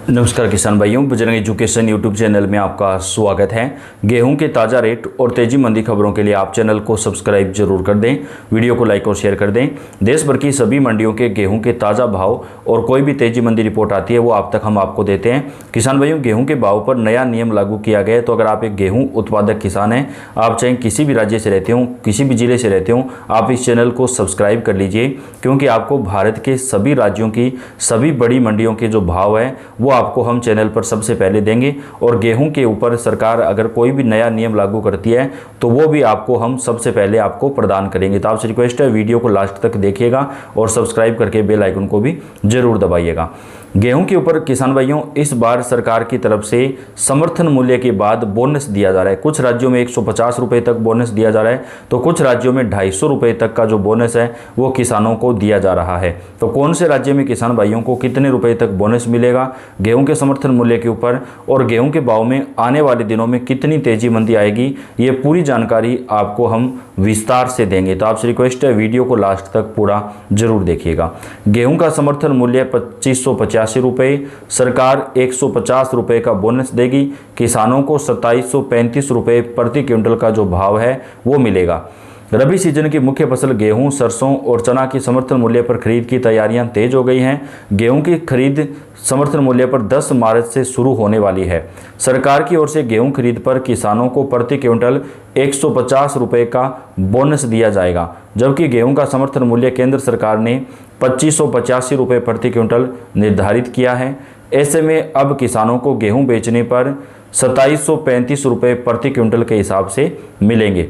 नमस्कार किसान भाइयों, बजरंग एजुकेशन यूट्यूब चैनल में आपका स्वागत है। गेहूं के ताज़ा रेट और तेजी मंदी खबरों के लिए आप चैनल को सब्सक्राइब जरूर कर दें, वीडियो को लाइक और शेयर कर दें। देश भर की सभी मंडियों के गेहूं के ताज़ा भाव और कोई भी तेजी मंदी रिपोर्ट आती है वो आप तक हम आपको देते हैं। किसान भाइयों, गेहूँ के भाव पर नया नियम लागू किया गया है, तो अगर आप एक गेहूँ उत्पादक किसान हैं, आप चाहे किसी भी राज्य से रहते हों, किसी भी ज़िले से रहते हों, आप इस चैनल को सब्सक्राइब कर लीजिए, क्योंकि आपको भारत के सभी राज्यों की सभी बड़ी मंडियों के जो भाव है वो आपको हम चैनल पर सबसे पहले देंगे। और गेहूं के ऊपर सरकार अगर कोई भी नया नियम लागू करती है तो वो भी आपको हम सबसे पहले आपको प्रदान करेंगे। तो आपसे रिक्वेस्ट है, वीडियो को लास्ट तक देखिएगा और सब्सक्राइब करके बेल आइकन को भी जरूर दबाइएगा। गेहूं के ऊपर किसान भाइयों, इस बार सरकार की तरफ से समर्थन मूल्य के बाद बोनस दिया जा रहा है। कुछ राज्यों में 150 रुपये तक बोनस दिया जा रहा है, तो कुछ राज्यों में 250 रुपये तक का जो बोनस है वो किसानों को दिया जा रहा है। तो कौन से राज्य में किसान भाइयों को कितने रुपए तक बोनस मिलेगा गेहूं के समर्थन मूल्य के ऊपर, और गेहूं के भाव में आने वाले दिनों में कितनी तेजी मंदी आएगी, ये पूरी जानकारी आपको हम विस्तार से देंगे। तो आपसे रिक्वेस्ट है, वीडियो को लास्ट तक पूरा जरूर देखिएगा। गेहूं का समर्थन मूल्य 2585 रुपये, सरकार 150 रुपये का बोनस देगी। किसानों को 2735 रुपये प्रति क्विंटल का जो भाव है वो मिलेगा। रबी सीजन की मुख्य फसल गेहूं, सरसों और चना की समर्थन मूल्य पर खरीद की तैयारियां तेज हो गई हैं। गेहूं की खरीद समर्थन मूल्य पर 10 मार्च से शुरू होने वाली है। सरकार की ओर से गेहूं खरीद पर किसानों को प्रति क्विंटल 150 रुपये का बोनस दिया जाएगा, जबकि गेहूं का समर्थन मूल्य केंद्र सरकार ने 2585 रुपये प्रति क्विंटल निर्धारित किया है। ऐसे में अब किसानों को गेहूं बेचने पर 2735 रुपये प्रति क्विंटल के हिसाब से मिलेंगे।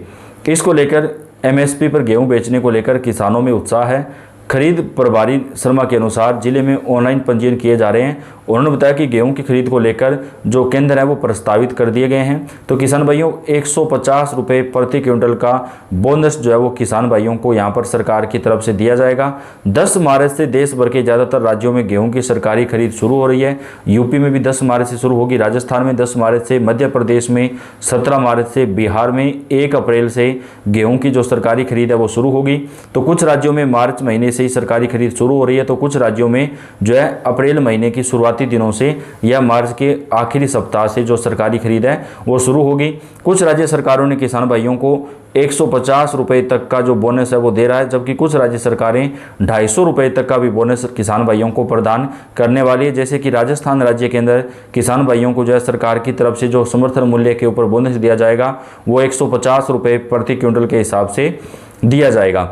इसको लेकर एमएसपी पर गेहूं बेचने को लेकर किसानों में उत्साह है। खरीद प्रभारी शर्मा के अनुसार जिले में ऑनलाइन पंजीयन किए जा रहे हैं। उन्होंने बताया कि गेहूं की खरीद को लेकर जो केंद्र है वो प्रस्तावित कर दिए गए हैं। तो किसान भाइयों, 150 रुपये प्रति क्विंटल का बोनस जो है वो किसान भाइयों को यहाँ पर सरकार की तरफ से दिया जाएगा। 10 मार्च से देश भर के ज़्यादातर राज्यों में गेहूं की सरकारी खरीद शुरू हो रही है। यूपी में भी 10 मार्च से शुरू होगी, राजस्थान में 10 मार्च से, मध्य प्रदेश में 17 मार्च से, बिहार में 1 अप्रैल से गेहूँ की जो सरकारी खरीद है वो शुरू होगी। तो कुछ राज्यों में मार्च महीने से ही सरकारी खरीद शुरू हो रही है, तो कुछ राज्यों में जो है अप्रैल महीने की शुरुआती दिनों से या मार्च के आखिरी सप्ताह से जो सरकारी खरीद है वो शुरू होगी। कुछ राज्य सरकारों ने किसान भाइयों को 150 रुपये तक का जो बोनस है वो दे रहा है, जबकि कुछ राज्य सरकारें 250 रुपये तक का भी बोनस किसान भाइयों को प्रदान करने वाली है। जैसे कि राजस्थान राज्य के अंदर किसान भाइयों को जो है सरकार की तरफ से जो समर्थन मूल्य के ऊपर बोनस दिया जाएगा वो 150 रुपये प्रति क्विंटल के हिसाब से दिया जाएगा,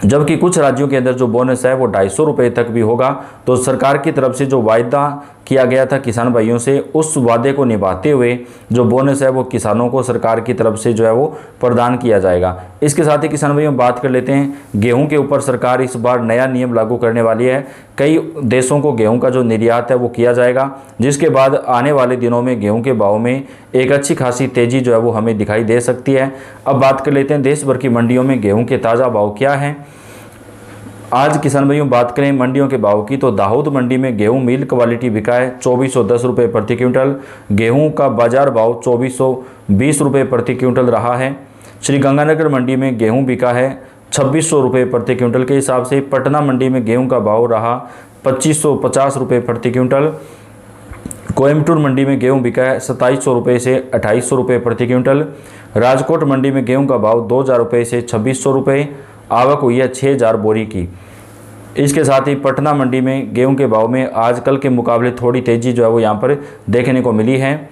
जबकि कुछ राज्यों के अंदर जो बोनस है वो 250 रुपये तक भी होगा। तो सरकार की तरफ से जो वायदा किया गया था किसान भाइयों से, उस वादे को निभाते हुए जो बोनस है वो किसानों को सरकार की तरफ से जो है वो प्रदान किया जाएगा। इसके साथ ही किसान भाइयों बात कर लेते हैं, गेहूं के ऊपर सरकार इस बार नया नियम लागू करने वाली है। कई देशों को गेहूं का जो निर्यात है वो किया जाएगा, जिसके बाद आने वाले दिनों में गेहूं के भाव में एक अच्छी खासी तेजी जो है वो हमें दिखाई दे सकती है। अब बात कर लेते हैं देश भर की मंडियों में गेहूं के ताज़ा भाव क्या हैं। आज किसान भाइयों बात करें मंडियों के भाव की, तो दाहोद मंडी में गेहूं मिल क्वालिटी बिका है 2410 रुपये प्रति क्विंटल। गेहूं का बाजार भाव 2420 रुपये प्रति क्विंटल रहा है। श्री गंगानगर मंडी में गेहूं बिका है 2600 रुपये प्रति क्विंटल के हिसाब से। पटना मंडी में गेहूं का भाव रहा 2550 रुपये प्रति क्विंटल। कोयम्बटूर मंडी में गेहूं बिका है 2700 रुपये से 2800 रुपये प्रति क्विंटल। राजकोट मंडी में गेहूं का भाव 2000 रुपये से 2600 रुपये, आवक हुई है 6000 बोरी की। इसके साथ ही पटना मंडी में गेहूं के भाव में आजकल के मुकाबले थोड़ी तेजी जो है वो यहाँ पर देखने को मिली है।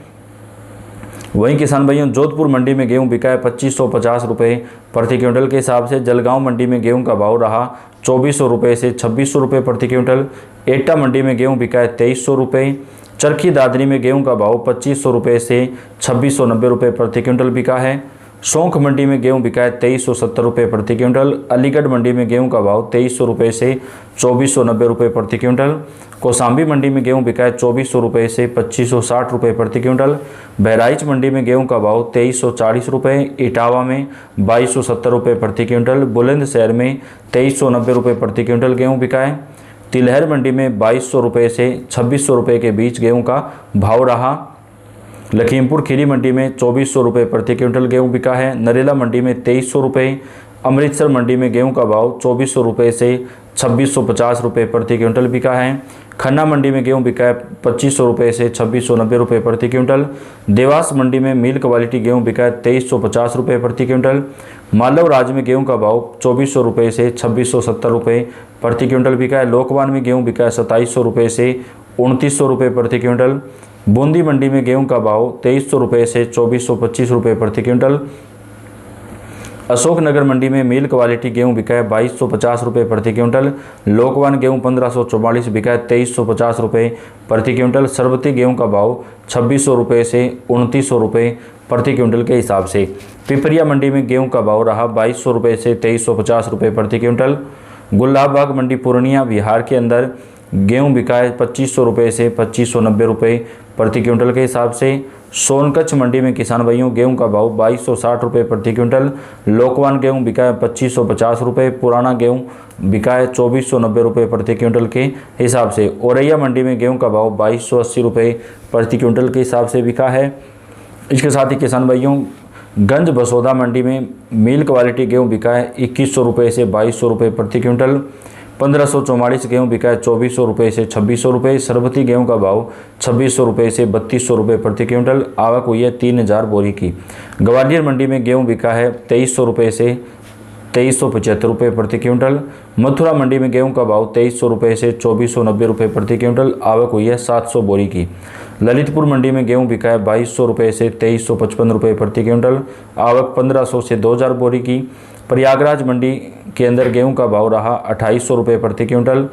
वहीं किसान भाइयों जोधपुर मंडी में गेहूं बिका है 2550 रुपये प्रति क्विंटल के हिसाब से। जलगांव मंडी में गेहूं का भाव रहा 2400 रुपये से 2600 रुपये प्रति क्विंटल। एटा मंडी में गेहूं बिका है 2300 रुपये। चरखी दादरी में गेहूं का भाव 2500 रुपये से 2690 रुपये प्रति क्विंटल बिका है। शोंख मंडी में गेहूं बिका है 2370 रुपये प्रति क्विंटल। अलीगढ़ मंडी में गेहूं का भाव 2300 रुपये से 2490 रुपये प्रति क्विंटल। कौसाम्बी मंडी में गेहूं बिका है 2400 रुपये से 2560 रुपये प्रति क्विंटल। बहराइच मंडी में गेहूं का भाव 2340 रुपये। इटावा में 2270 रुपये प्रति क्विंटल। बुलंदशहर में 2390 रुपये प्रति क्विंटल गेहूँ बिका है। तिलहर मंडी में 2200 रुपये से 2600 रुपये के बीच गेहूँ का भाव रहा। लखीमपुर खीरी मंडी में 2400 रुपये प्रति क्विंटल गेहूं बिका है। नरेला मंडी में 2300 रुपये। अमृतसर मंडी में गेहूं का भाव 2400 रुपये से 2650 रुपये प्रति क्विंटल बिका है। खन्ना मंडी में गेहूं बिका है 2500 रुपये से 2690 रुपये प्रति क्विंटल। देवास मंडी में मिल क्वालिटी गेहूं बिका है 2350 रुपये प्रति क्विंटल। मालव राज्य में गेहूं का भाव 2400 रुपये से 2670 रुपये प्रति क्विंटल बिका है। लोकवान में गेहूं बिका है 2700 रुपये से 2900 रुपये प्रति क्विंटल। बूंदी मंडी में गेहूं का भाव 2300 रुपये से 2425 रुपये प्रति क्विंटल। अशोकनगर मंडी में मिल क्वालिटी गेहूं बिका है 2250 रुपये प्रति क्विंटल। लोकवान गेहूं 1544 बिका है 2350 रुपये प्रति क्विंटल। सरबती गेहूं का भाव 2600 रुपये से 2900 रुपये प्रति क्विंटल के हिसाब से। पिपरिया मंडी में गेहूं का भाव रहा 2200 रुपये से 2350 रुपये प्रति क्विंटल। गुलाबबाग मंडी पूर्णिया बिहार के अंदर गेहूं बिका है 2500 रुपये से 2590 रुपये प्रति क्विंटल के हिसाब से। सोनकच्छ मंडी में किसान भाइयों गेहूं का भाव 2260 रुपये प्रति क्विंटल। लोकवान गेहूं बिका है 2550 रुपये। पुराना गेहूं बिका है 2490 रुपये प्रति क्विंटल के हिसाब से। औरैया मंडी में गेहूं का भाव 2280 रुपये प्रति क्विंटल के हिसाब से बिका है। इसके साथ ही किसान भाइयों गंज बसोदा मंडी में मिल क्वालिटी गेहूं बिका है 2100 रुपये से 2200 रुपये प्रति क्विंटल। 1544 गेहूं बिका है 2400 रुपये से 2600 रुपये। सरबती गेहूं का भाव 2600 रुपये से 3200 रुपये प्रति क्विंटल। आवक हुई है 3000 बोरी की। ग्वालियर मंडी में गेहूं बिका है 2300 रुपये से 2375 रुपये प्रति क्विंटल। मथुरा मंडी में गेहूं का भाव 2300 रुपये से 2490 रुपये प्रति क्विंटल। आवक हुई है 700 बोरी की। ललितपुर मंडी में गेहूं बिका है 2200 रुपये से 2355 रुपये प्रति क्विंटल। आवक 1500 से 2000 बोरी की। प्रयागराज मंडी के अंदर गेहूं का भाव रहा 2800 रुपये प्रति क्विंटल।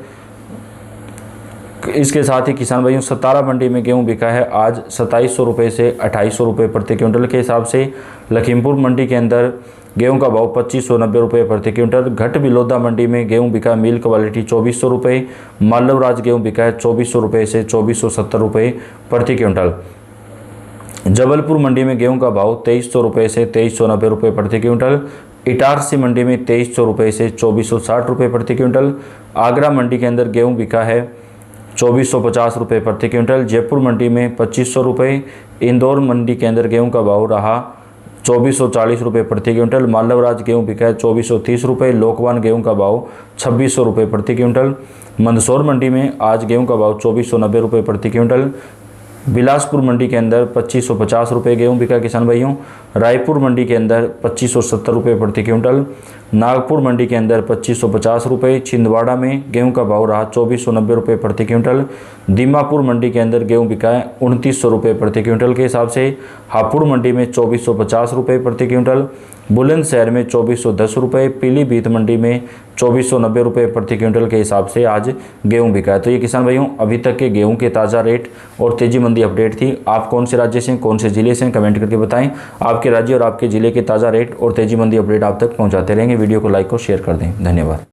इसके साथ ही किसान भाइयों सतारा मंडी में गेहूं बिका है आज 2700 रुपये से 2800 रुपये प्रति क्विंटल के हिसाब से। लखीमपुर मंडी के अंदर गेहूं का भाव 2590 रुपये प्रति क्विंटल। घट बिलोदा मंडी में गेहूं बिका मिल क्वालिटी 2400 रुपये। मालवराज गेहूं बिका है 2400 रुपये से 2470 रुपये प्रति क्विंटल। जबलपुर मंडी में गेहूं का भाव 2300 रुपये से 2390 रुपये प्रति क्विंटल। इटारसी मंडी में 2300 रुपये से 2460 रुपये प्रति क्विंटल। आगरा मंडी के अंदर गेहूं बिका है 2450 रुपये प्रति क्विंटल। जयपुर मंडी में 2500 रुपये। इंदौर मंडी के अंदर गेहूं का भाव रहा 2440 रुपये प्रति क्विंटल। मालवराज गेहूं बिका है 2430 रुपये। लोकवान गेहूं का भाव 2600 रुपये प्रति क्विंटल। मंदसौर मंडी में आज गेहूं का भाव 2490 रुपये प्रति क्विंटल। बिलासपुर मंडी के अंदर 2550 रुपये गेहूं बिका किसान भाइयों। रायपुर मंडी के अंदर 2570 रुपये प्रति क्विंटल। नागपुर मंडी के अंदर 2550 रुपये। छिंदवाड़ा में गेहूं का भाव रहा 2490 रुपये प्रति क्विंटल। दीमापुर मंडी के अंदर गेहूं बिका है 2900 रुपये प्रति क्विंटल के हिसाब से। हापुड़ मंडी में 2450 रुपये प्रति क्विंटल। बुलंदशहर में 2410 रुपये। पीलीभीत मंडी में 2490 रुपये प्रति क्विंटल के हिसाब से आज गेहूं बिका है। तो ये किसान भाइयों अभी तक के गेहूं के ताज़ा रेट और तेजी मंदी अपडेट थी। आप कौन से राज्य से कौन से ज़िले से कमेंट करके बताएं। आपके राज्य और आपके ज़िले के ताज़ा रेट और तेजी मंदी अपडेट आप तक पहुंचाते रहेंगे। वीडियो को लाइक और शेयर कर दें। धन्यवाद।